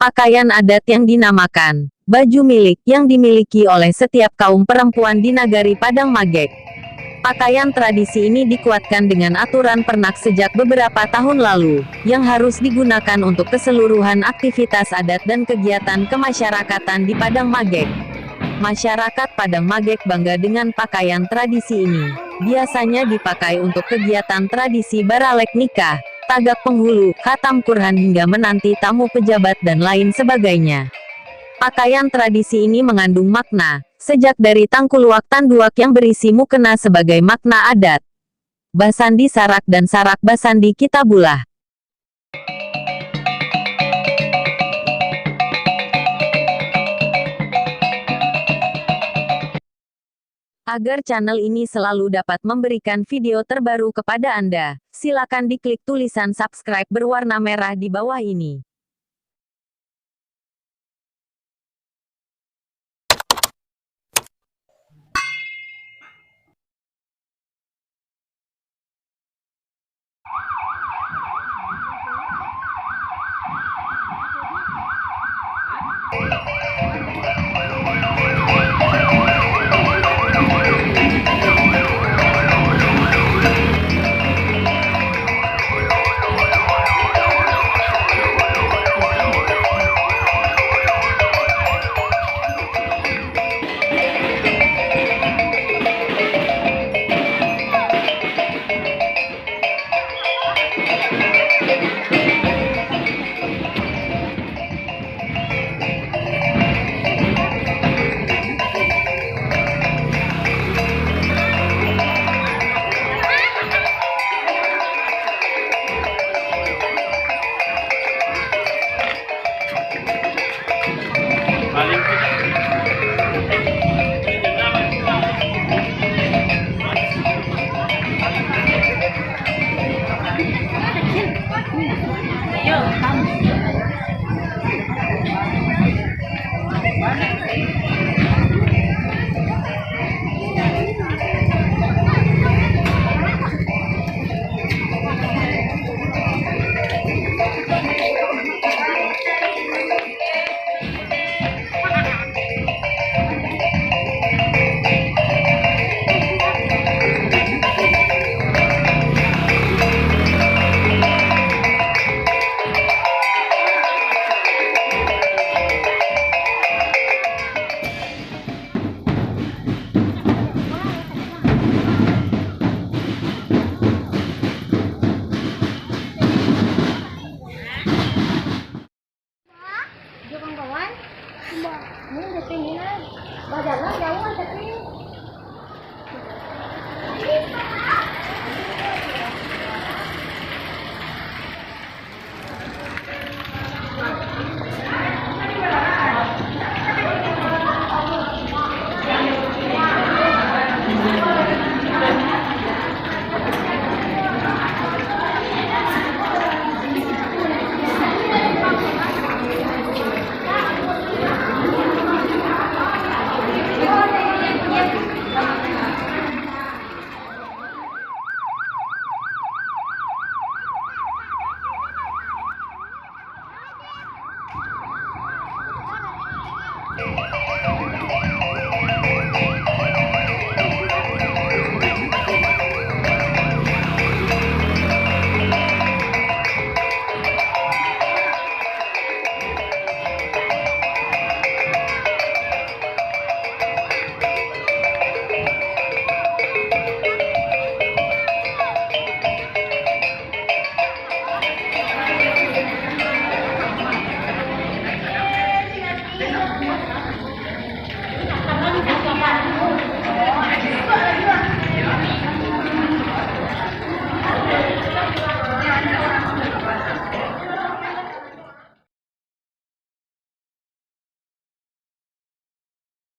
Pakaian adat yang dinamakan baju milik yang dimiliki oleh setiap kaum perempuan di Nagari Padang Magek. Pakaian tradisi ini dikuatkan dengan aturan pernak sejak beberapa tahun lalu, yang harus digunakan untuk keseluruhan aktivitas adat dan kegiatan kemasyarakatan di Padang Magek. Masyarakat Padang Magek bangga dengan pakaian tradisi ini. Biasanya dipakai untuk kegiatan tradisi baralek nikah, tagak penghulu, khatam Quran hingga menanti tamu pejabat dan lain sebagainya. Pakaian tradisi ini mengandung makna, sejak dari tangkuluak tanduak yang berisi mukena sebagai makna adat. Basandi Sarak dan Sarak Basandi Kitabullah. Agar channel ini selalu dapat memberikan video terbaru kepada Anda, silakan diklik tulisan subscribe berwarna merah di bawah ini.